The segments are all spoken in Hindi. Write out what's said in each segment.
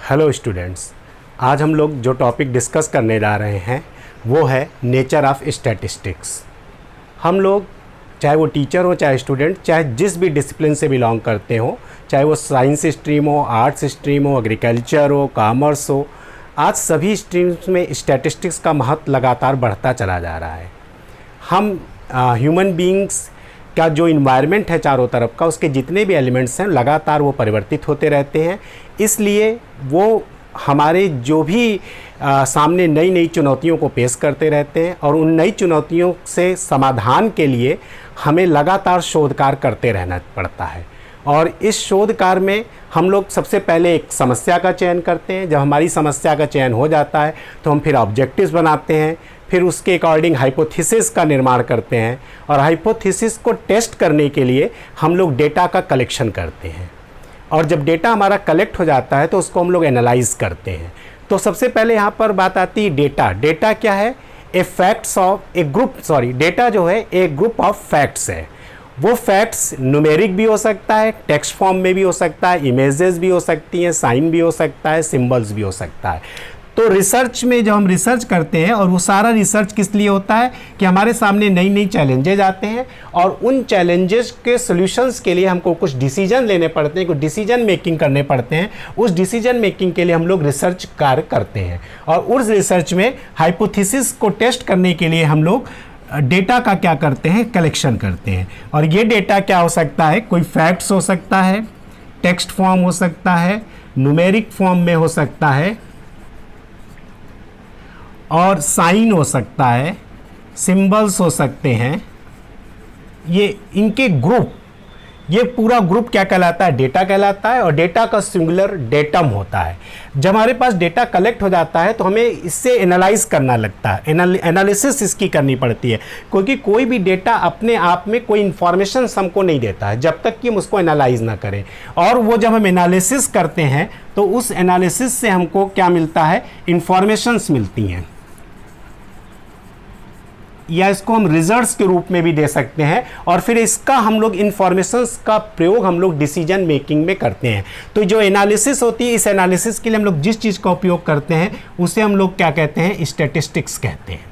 हेलो स्टूडेंट्स, आज हम लोग जो टॉपिक डिस्कस करने जा रहे हैं वो है नेचर ऑफ स्टैटिस्टिक्स। हम लोग चाहे वो टीचर हो, चाहे स्टूडेंट, चाहे जिस भी डिसिप्लिन से बिलोंग करते हो, चाहे वो साइंस स्ट्रीम हो, आर्ट्स स्ट्रीम हो, एग्रीकल्चर हो, कॉमर्स हो, आज सभी स्ट्रीम्स में स्टैटिस्टिक्स का महत्व लगातार बढ़ता चला जा रहा है। हम ह्यूमन बीइंग्स का जो इन्वायरमेंट है चारों तरफ का, उसके जितने भी एलिमेंट्स हैं लगातार वो परिवर्तित होते रहते हैं। इसलिए वो हमारे जो भी सामने नई नई चुनौतियों को पेश करते रहते हैं और उन नई चुनौतियों से समाधान के लिए हमें लगातार शोध कार्य करते रहना पड़ता है। और इस शोध कार्य में हम लोग सबसे पहले एक समस्या का चयन करते हैं। जब हमारी समस्या का चयन हो जाता है तो हम फिर ऑब्जेक्टिव्स बनाते हैं, फिर उसके अकॉर्डिंग हाइपोथेसिस का निर्माण करते हैं और हाइपोथेसिस को टेस्ट करने के लिए हम लोग डेटा का कलेक्शन करते हैं। और जब डेटा हमारा कलेक्ट हो जाता है तो उसको हम लोग एनालाइज करते हैं। तो सबसे पहले यहाँ पर बात आती है डेटा। डेटा क्या है? डेटा जो है एक ग्रुप ऑफ फैक्ट्स है। वो फैक्ट्स न्यूमेरिक भी हो सकता है, टेक्स्ट फॉर्म में भी हो सकता है, इमेजेस भी हो सकती हैं, साइन भी हो सकता है, सिंबल्स भी हो सकता है। तो रिसर्च में जब हम रिसर्च करते हैं, और वो सारा रिसर्च किस लिए होता है कि हमारे सामने नई नई चैलेंजेज आते हैं और उन चैलेंजेस के सॉल्यूशंस के लिए हमको कुछ डिसीजन लेने पड़ते हैं, कुछ डिसीजन मेकिंग करने पड़ते हैं। उस डिसीजन मेकिंग के लिए हम लोग रिसर्च कार्य करते हैं और उस रिसर्च में हाइपोथेसिस को टेस्ट करने के लिए हम लोग डेटा का क्या करते हैं? कलेक्शन करते हैं। और ये डेटा क्या हो सकता है? कोई फैक्ट्स हो सकता है, टेक्स्ट फॉर्म हो सकता है, न्यूमेरिक फॉर्म में हो सकता है और साइन हो सकता है, सिंबल्स हो सकते हैं। ये इनके ग्रुप, ये पूरा ग्रुप क्या कहलाता है? डेटा कहलाता है। और डेटा का सिंगुलर डेटम होता है। जब हमारे पास डेटा कलेक्ट हो जाता है तो हमें इससे एनालाइज करना लगता है, एनालिसिस इसकी करनी पड़ती है, क्योंकि कोई भी डेटा अपने आप में कोई इन्फॉर्मेशन हमको नहीं देता है जब तक कि हम उसको एनालाइज ना करें। और वो जब हम एनालिसिस करते हैं तो उस एनालिसिस से हमको क्या मिलता है? इंफॉर्मेशंस मिलती हैं, या इसको हम रिजल्ट्स के रूप में भी दे सकते हैं। और फिर इसका हम लोग इंफॉर्मेशंस का प्रयोग हम लोग डिसीजन मेकिंग में करते हैं। तो जो एनालिसिस होती है, इस एनालिसिस के लिए हम लोग जिस चीज़ का उपयोग करते हैं उसे हम लोग क्या कहते हैं? स्टैटिस्टिक्स कहते हैं।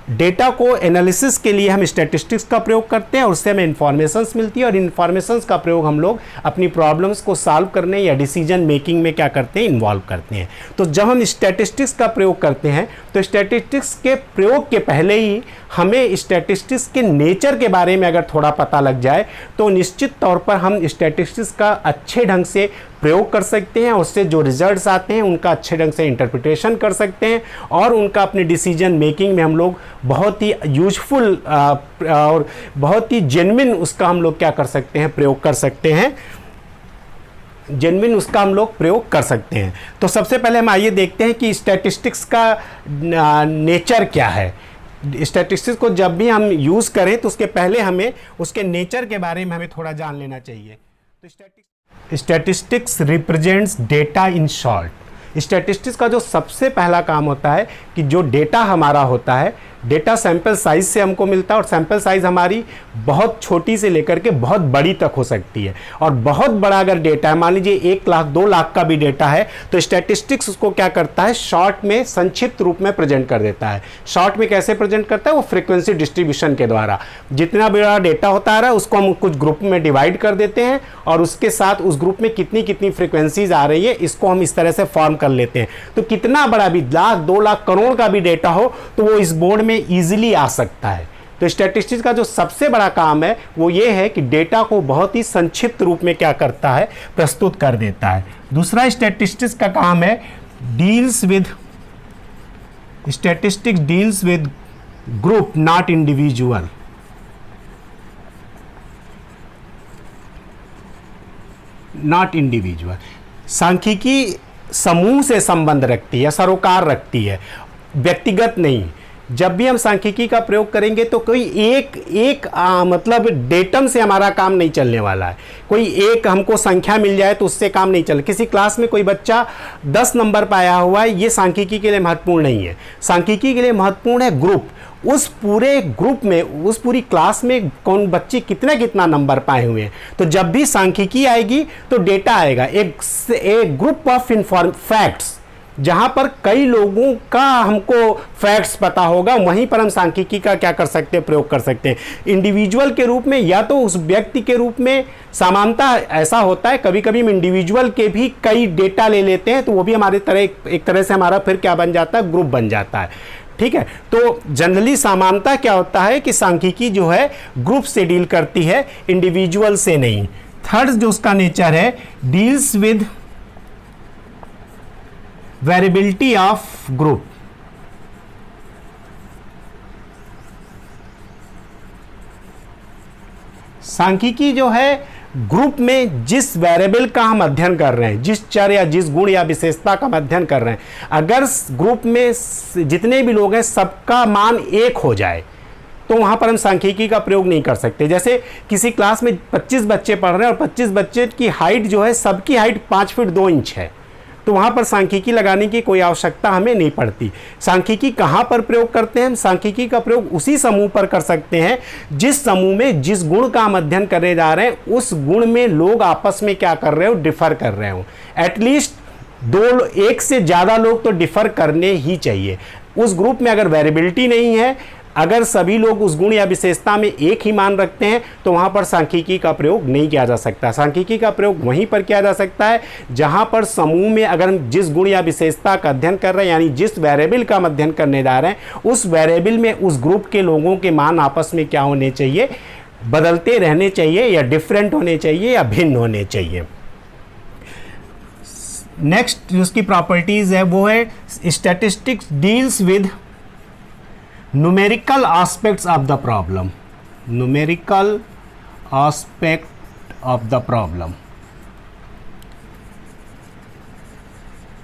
डेटा को एनालिसिस के लिए हम स्टैटिस्टिक्स का प्रयोग करते हैं और उससे हमें इंफॉर्मेशंस मिलती है और इंफॉर्मेशंस का प्रयोग हम लोग अपनी प्रॉब्लम्स को सॉल्व करने या डिसीजन मेकिंग में क्या करते हैं? इन्वॉल्व करते हैं। तो जब हम स्टैटिस्टिक्स का प्रयोग करते हैं तो स्टैटिस्टिक्स के प्रयोग के पहले ही हमें स्टैटिस्टिक्स के नेचर के बारे में अगर थोड़ा पता लग जाए तो निश्चित तौर पर हम स्टैटिस्टिक्स का अच्छे ढंग से प्रयोग कर सकते हैं। उससे जो रिजल्ट्स आते हैं उनका अच्छे ढंग से इंटरप्रिटेशन कर सकते हैं और उनका अपने डिसीजन मेकिंग में हम लोग बहुत ही यूजफुल और बहुत ही जेन्युइन उसका हम लोग क्या कर सकते हैं? प्रयोग कर सकते हैं। जेन्युइन उसका हम लोग प्रयोग कर सकते हैं। तो सबसे पहले हम आइए देखते हैं कि स्टैटिस्टिक्स का नेचर क्या है। स्टैटिस्टिक्स को जब भी हम यूज़ करें तो उसके पहले हमें उसके नेचर के बारे में हमें थोड़ा जान लेना चाहिए। तो statistics represents data in short. Statistics का जो सबसे पहला काम होता है कि जो डेटा हमारा होता है, डेटा सैंपल साइज से हमको मिलता है और सैंपल साइज हमारी बहुत छोटी से लेकर के बहुत बड़ी तक हो सकती है। और बहुत बड़ा अगर डेटा है, मान लीजिए 1 लाख 2 लाख का भी डेटा है, तो स्टैटिस्टिक्स उसको क्या करता है? शॉर्ट में संक्षिप्त रूप में प्रेजेंट कर देता है। शॉर्ट में कैसे प्रेजेंट करता है? वो फ्रीक्वेंसी डिस्ट्रीब्यूशन के द्वारा। जितना बड़ा डेटा होता है उसको हम कुछ ग्रुप में डिवाइड कर देते हैं और उसके साथ उस ग्रुप में कितनी कितनी फ्रीक्वेंसीज आ रही है इसको हम इस तरह से फॉर्म कर लेते हैं। तो कितना बड़ा भी 1 लाख 2 लाख करोड़ का भी डेटा हो तो वो इस बोर्ड में इजीली आ सकता है। तो स्टैटिस्टिक्स का जो सबसे बड़ा काम है वो ये है कि डेटा को बहुत ही संक्षिप्त रूप में क्या करता है? प्रस्तुत कर देता है। दूसरा स्टैटिस्टिक्स का काम है statistics deals with group not individual. सांख्यिकी समूह से संबंध रखती है, सरोकार रखती है, व्यक्तिगत नहीं। जब भी हम सांख्यिकी का प्रयोग करेंगे तो कोई एक मतलब डेटम से हमारा काम नहीं चलने वाला है। कोई एक हमको संख्या मिल जाए तो उससे काम नहीं चल। किसी क्लास में कोई बच्चा 10 नंबर पाया हुआ है, ये सांख्यिकी के लिए महत्वपूर्ण नहीं है। सांख्यिकी के लिए महत्वपूर्ण है ग्रुप। उस पूरे ग्रुप में, उस पूरी क्लास में कौन बच्चे कितना नंबर पाए हुए हैं। तो जब भी सांख्यिकी आएगी तो डेटा आएगा, एक ग्रुप ऑफ फैक्ट्स, जहां पर कई लोगों का हमको फैक्ट्स पता होगा, वहीं पर हम सांख्यिकी का क्या कर सकते हैं, प्रयोग कर सकते हैं। इंडिविजुअल के रूप में या तो उस व्यक्ति के रूप में, समानता ऐसा होता है कभी कभी हम इंडिविजुअल के भी कई डेटा ले लेते हैं, तो वो भी हमारे तरह एक तरह से हमारा फिर क्या बन जाता है, ग्रुप बन जाता है। ठीक है, तो जनरली समानता क्या होता है कि सांख्यिकी जो है ग्रुप से डील करती है, इंडिविजुअल से नहीं। थर्ड जो उसका नेचर है, deals with variability of group. सांख्यिकी जो है ग्रुप में जिस वेरिएबल का हम अध्ययन कर रहे हैं, जिस चर या जिस गुण या विशेषता का हम अध्ययन कर रहे हैं, अगर ग्रुप में जितने भी लोग हैं सबका मान एक हो जाए तो वहाँ पर हम सांख्यिकी का प्रयोग नहीं कर सकते। जैसे किसी क्लास में 25 बच्चे पढ़ रहे हैं और 25 बच्चे की हाइट जो है, सबकी हाइट 5 फीट 2 इंच है, तो वहाँ पर सांख्यिकी लगाने की कोई आवश्यकता हमें नहीं पड़ती। सांख्यिकी कहाँ पर प्रयोग करते हैं हम? सांख्यिकी का प्रयोग उसी समूह पर कर सकते हैं जिस समूह में जिस गुण का हम अध्ययन करने जा रहे हैं, उस गुण में लोग आपस में क्या कर रहे हो, डिफर कर रहे हो। एटलीस्ट एक से ज़्यादा लोग तो डिफर करने ही चाहिए। उस ग्रुप में अगर वेरिएबिलिटी नहीं है, अगर सभी लोग उस गुण या विशेषता में एक ही मान रखते हैं, तो वहाँ पर सांख्यिकी का प्रयोग नहीं किया जा सकता। सांख्यिकी का प्रयोग वहीं पर किया जा सकता है जहाँ पर समूह में अगर हम जिस गुण या विशेषता का अध्ययन कर रहे हैं, यानी जिस वेरिएबल का हम अध्ययन करने जा रहे हैं, उस वेरिएबल में उस ग्रुप के लोगों के मान आपस में क्या होने चाहिए, बदलते रहने चाहिए, या डिफरेंट होने चाहिए, या भिन्न होने चाहिए। नेक्स्ट जो उसकी प्रॉपर्टीज़ है वो है statistics deals with numerical aspects of the problem, numerical aspect of the problem।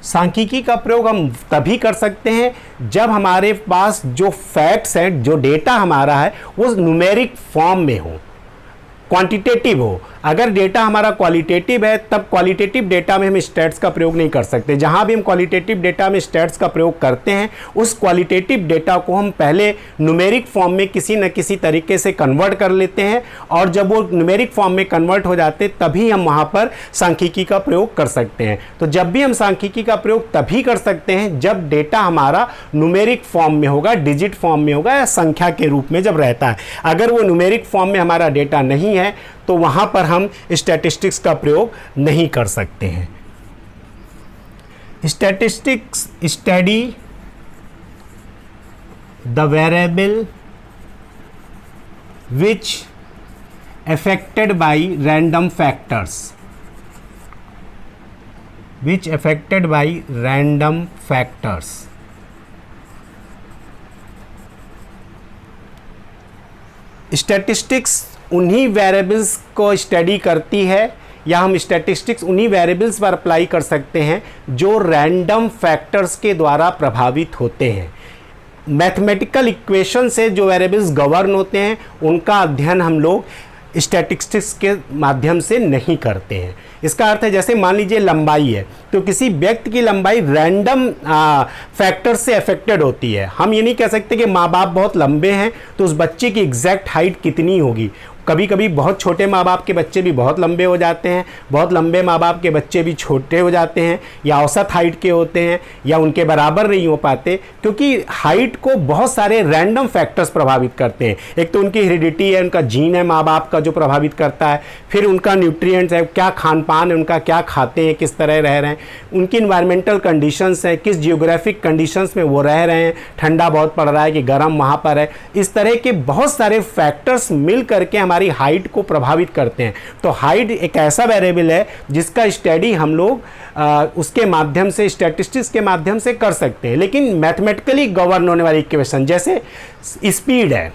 सांख्यिकी का प्रयोग हम तभी कर सकते हैं जब हमारे पास जो फैक्ट्स हैं, जो डेटा हमारा है, वो न्यूमेरिक फॉर्म में हो, क्वांटिटेटिव हो। अगर डेटा हमारा क्वालिटेटिव है, तब क्वालिटेटिव डेटा में हम स्टैट्स का प्रयोग नहीं कर सकते। जहां भी हम क्वालिटेटिव डेटा में स्टैट्स का प्रयोग करते हैं, उस क्वालिटेटिव डेटा को हम पहले न्यूमेरिक फॉर्म में किसी न किसी तरीके से कन्वर्ट कर लेते हैं, और जब वो न्यूमेरिक फॉर्म में कन्वर्ट हो जाते तभी हम वहां पर सांख्यिकी का प्रयोग कर सकते हैं। तो जब भी हम सांख्यिकी का प्रयोग तभी कर सकते हैं जब डेटा हमारा न्यूमेरिक फॉर्म में होगा, डिजिट फॉर्म में होगा, या संख्या के रूप में जब रहता है। अगर वो न्यूमेरिक फॉर्म में हमारा डेटा नहीं है तो वहां पर हम स्टैटिस्टिक्स का प्रयोग नहीं कर सकते हैं। Statistics study the variable which affected by random factors, which affected by random factors। Statistics उन्हीं वेरिएबल्स को स्टडी करती है, या हम स्टैटिस्टिक्स उन्हीं वेरिएबल्स पर अप्लाई कर सकते हैं जो रैंडम फैक्टर्स के द्वारा प्रभावित होते हैं। मैथमेटिकल इक्वेशन से जो वेरिएबल्स गवर्न होते हैं, उनका अध्ययन हम लोग स्टैटिस्टिक्स के माध्यम से नहीं करते हैं। इसका अर्थ है, जैसे मान लीजिए लंबाई है, तो किसी व्यक्ति की लंबाई रैंडम फैक्टर से अफेक्टेड होती है। हम ये नहीं कह सकते कि माँ बाप बहुत लंबे हैं तो उस बच्चे की एग्जैक्ट हाइट कितनी होगी। कभी कभी बहुत छोटे माँ बाप के बच्चे भी बहुत लंबे हो जाते हैं, बहुत लंबे माँ बाप के बच्चे भी छोटे हो जाते हैं, या औसत हाइट के होते हैं, या उनके बराबर नहीं हो पाते, क्योंकि हाइट को बहुत सारे रैंडम फैक्टर्स प्रभावित करते हैं। एक तो उनकी हेरिडिटी है, उनका जीन है माँ बाप का जो प्रभावित करता है, फिर उनका न्यूट्रिएंट्स है, क्या खान पान है उनका, क्या खाते हैं, किस तरह रह रहे हैं, उनकी इन्वायरमेंटल कंडीशंस हैं, किस जियोग्राफिक कंडीशंस में वो रह रहे हैं, ठंडा बहुत पड़ रहा है कि गर्म वहाँ पर है। इस तरह के बहुत सारे फैक्टर्स मिल करके हमारी हाइट को प्रभावित करते हैं। तो हाइट एक ऐसा वेरिएबल है जिसका स्टडी हम लोग उसके माध्यम से, स्टैटिस्टिक्स के माध्यम से कर सकते हैं। लेकिन मैथमेटिकली गवर्न होने वाली इक्वेशन, जैसे स्पीड है,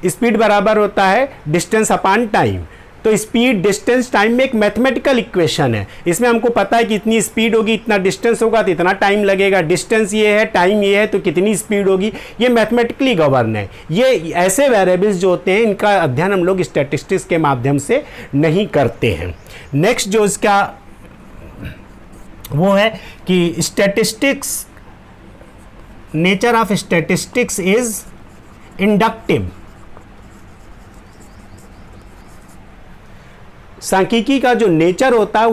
स्पीड बराबर होता है डिस्टेंस अपॉन टाइम, तो स्पीड, डिस्टेंस, टाइम में एक मैथमेटिकल इक्वेशन है। इसमें हमको पता है कि इतनी स्पीड होगी, इतना डिस्टेंस होगा तो इतना टाइम लगेगा, डिस्टेंस ये है, टाइम ये है, तो कितनी स्पीड होगी, ये मैथमेटिकली गवर्न है। ये ऐसे वेरिएबल्स जो होते हैं इनका अध्ययन हम लोग स्टैटिस्टिक्स के माध्यम से नहीं करते हैं। नेक्स्ट जो इसका वो है कि statistics, nature of statistics is inductive. सांख्यिकी का जो नेचर होता है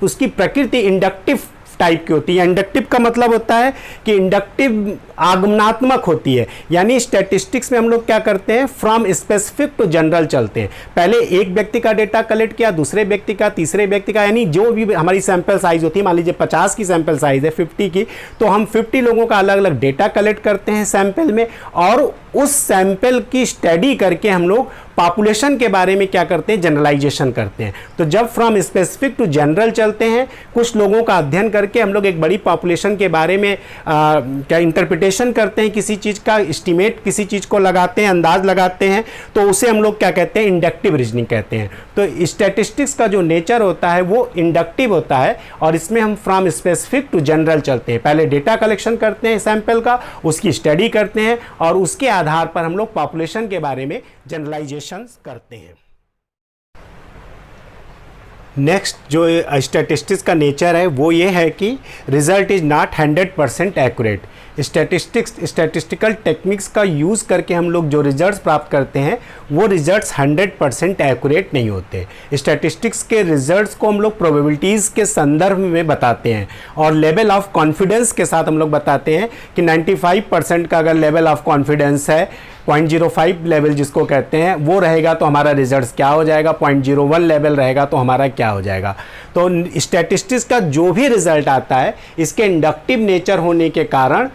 उसकी प्रकृति इंडक्टिव टाइप की होती है। इंडक्टिव का मतलब होता है कि इंडक्टिव आगमनात्मक होती है, यानी स्टैटिस्टिक्स में हम लोग क्या करते हैं, फ्रॉम स्पेसिफिक टू जनरल चलते हैं। पहले एक व्यक्ति का डेटा कलेक्ट किया, दूसरे व्यक्ति का, तीसरे व्यक्ति का, यानी जो भी हमारी सैंपल साइज होती है, मान लीजिए 50 की सैंपल साइज है, 50 की, तो हम 50 लोगों का अलग अलग डेटा कलेक्ट करते हैं सैंपल में, और उस सैंपल की स्टडी करके हम लोग पॉपुलेशन के बारे में क्या करते हैं, जनरलाइजेशन करते हैं। तो जब फ्रॉम स्पेसिफिक टू जनरल चलते हैं, कुछ लोगों का अध्ययन करके हम लोग एक बड़ी पॉपुलेशन के बारे में क्या इंटरप्रिटेशन करते हैं, किसी चीज़ का एस्टिमेट, किसी चीज़ को लगाते हैं, अंदाज लगाते हैं, तो उसे हम लोग क्या कहते हैं, इंडक्टिव रीजनिंग कहते हैं। तो स्टैटिस्टिक्स का जो नेचर होता है वो इंडक्टिव होता है, और इसमें हम फ्रॉम स्पेसिफिक टू जनरल चलते हैं। पहले डेटा कलेक्शन करते हैं सैंपल का, उसकी स्टडी करते हैं, और उसके आधार पर हम लोग पॉपुलेशन के बारे में जनरलाइजेशन करते हैं। नेक्स्ट जो स्टैटिस्टिक्स का नेचर है वो ये है कि result is not 100% accurate. Statistical techniques का यूज़ करके हम लोग जो रिजल्ट्स प्राप्त करते हैं वो रिजल्ट्स 100% एक्यूरेट नहीं होते। स्टैटिस्टिक्स के रिजल्ट्स को हम लोग प्रोबेबिलिटीज़ के संदर्भ में बताते हैं, और लेवल ऑफ कॉन्फिडेंस के साथ हम लोग बताते हैं कि 95% का अगर लेवल ऑफ कॉन्फिडेंस है, 0.05 लेवल जिसको कहते हैं वो रहेगा तो हमारा रिजल्ट्स क्या हो जाएगा, 0.01 लेवल रहेगा तो हमारा क्या हो जाएगा। तो स्टैटिस्टिक्स का जो भी रिजल्ट आता है इसके इंडक्टिव नेचर होने के कारण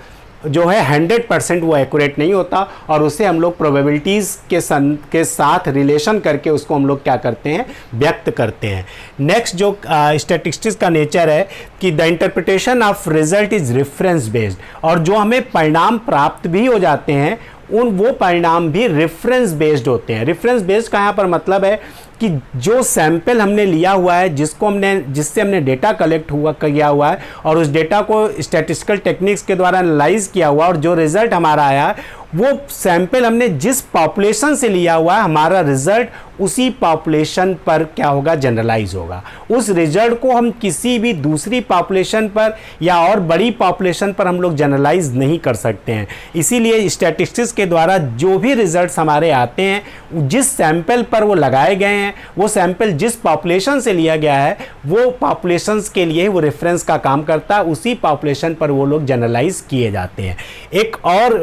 जो है 100% वो एक्यूरेट नहीं होता, और उसे हम लोग प्रोबेबिलिटीज़ के साथ रिलेशन करके उसको हम लोग क्या करते हैं, व्यक्त करते हैं। नेक्स्ट जो स्टैटिस्टिक्स का नेचर है कि the interpretation of result is reference based, और जो हमें परिणाम प्राप्त भी हो जाते हैं वो परिणाम भी रेफरेंस बेस्ड होते हैं। रेफरेंस बेस्ड का यहाँ पर मतलब है कि जो सैंपल हमने लिया हुआ है, जिससे हमने डेटा कलेक्ट किया हुआ है, और उस डेटा को स्टैटिस्टिकल टेक्निक्स के द्वारा एनालाइज किया हुआ, और जो रिजल्ट हमारा आया वो सैंपल हमने जिस पॉपुलेशन से लिया हुआ है, हमारा रिजल्ट उसी पॉपुलेशन पर क्या होगा, जनरलाइज होगा। उस रिजल्ट को हम किसी भी दूसरी पॉपुलेशन पर या और बड़ी पॉपुलेशन पर हम लोग जनरलाइज नहीं कर सकते हैं। इसीलिए स्टैटिस्टिक्स के द्वारा जो भी रिजल्ट्स हमारे आते हैं, जिस सैंपल पर वो लगाए गए हैं, वो सैंपल जिस पॉपुलेशन से लिया गया है, वो पॉपुलेशंस के लिए वो रेफरेंस का काम करता है, उसी पॉपुलेशन पर वो लोग जनरलाइज किए जाते हैं। एक और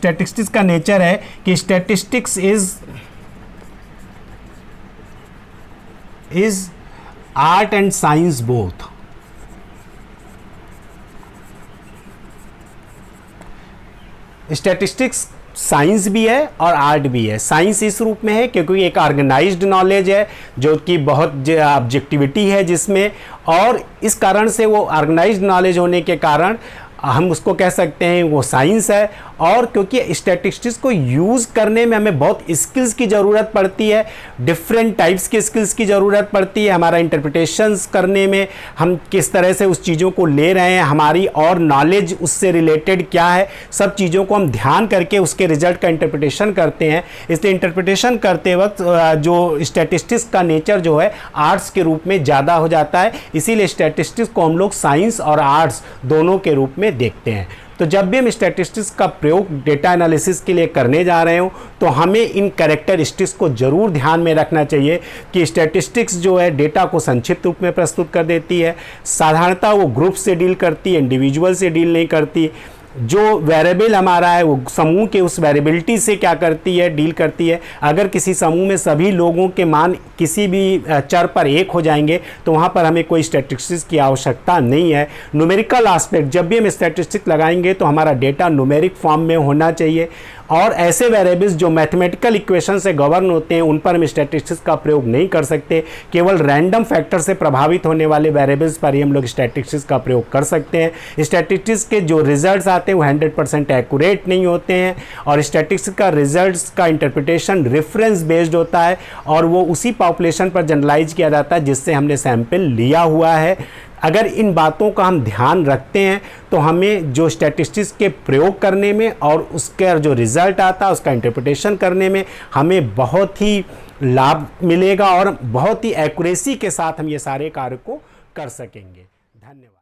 स्टैटिस्टिक्स का नेचर है कि statistics is art and science both. Statistics science भी है और आर्ट भी है। साइंस इस रूप में है क्योंकि एक ऑर्गेनाइज्ड नॉलेज है जो कि बहुत ऑब्जेक्टिविटी है जिसमें, और इस कारण से वो ऑर्गेनाइज्ड नॉलेज होने के कारण हम उसको कह सकते हैं वो साइंस है। और क्योंकि स्टैटिस्टिक्स को यूज़ करने में हमें बहुत स्किल्स की ज़रूरत पड़ती है, डिफरेंट टाइप्स के स्किल्स की ज़रूरत पड़ती है। हमारा इंटरप्रिटेशंस करने में हम किस तरह से उस चीज़ों को ले रहे हैं, हमारी और नॉलेज उससे रिलेटेड क्या है, सब चीज़ों को हम ध्यान करके उसके रिजल्ट का इंटरप्रिटेशन करते हैं। इसलिए इंटरप्रिटेशन करते वक्त जो स्टैटिस्टिक्स का नेचर जो है आर्ट्स के रूप में ज़्यादा हो जाता है। इसीलिए स्टैटिस्टिक्स को हम लोग साइंस और आर्ट्स दोनों के रूप में देखते हैं। तो जब भी हम स्टैटिस्टिक्स का प्रयोग डेटा एनालिसिस के लिए करने जा रहे हो तो हमें इन कैरेक्टरिस्टिक्स को ज़रूर ध्यान में रखना चाहिए कि स्टैटिस्टिक्स जो है डेटा को संक्षिप्त रूप में प्रस्तुत कर देती है। साधारणतः वो ग्रुप से डील करती है, इंडिविजुअल से डील नहीं करती। जो वेरिएबल हमारा है वो समूह के उस वेरिएबिलिटी से क्या करती है, डील करती है। अगर किसी समूह में सभी लोगों के मान किसी भी चर पर एक हो जाएंगे तो वहाँ पर हमें कोई स्टैटिस्टिक्स की आवश्यकता नहीं है। न्यूमेरिकल एस्पेक्ट, जब भी हम स्टैटिस्टिक्स लगाएंगे तो हमारा डेटा न्यूमेरिक फॉर्म में होना चाहिए। और ऐसे वेरिएबल्स जो मैथमेटिकल इक्वेशन से गवर्न होते हैं उन पर हम स्टैटिस्टिक्स का प्रयोग नहीं कर सकते। केवल रैंडम फैक्टर से प्रभावित होने वाले वेरिएबल्स पर ही हम लोग स्टैटिस्टिक्स का प्रयोग कर सकते हैं। स्टैटिस्टिक्स के जो रिजल्ट्स आते हैं वो 100% एक्यूरेट नहीं होते हैं और स्टैटिस्टिक्स का रिजल्ट्स का इंटरप्रिटेशन रेफरेंस बेस्ड होता है और वो उसी पॉपुलेशन पर जनरलाइज किया जाता है जिससे हमने सैंपल लिया हुआ है। अगर इन बातों का हम ध्यान रखते हैं तो हमें जो स्टैटिस्टिक्स के प्रयोग करने में और उसका जो रिज़ल्ट आता है उसका इंटरप्रिटेशन करने में हमें बहुत ही लाभ मिलेगा और बहुत ही एक्यूरेसी के साथ हम ये सारे कार्य को कर सकेंगे। धन्यवाद।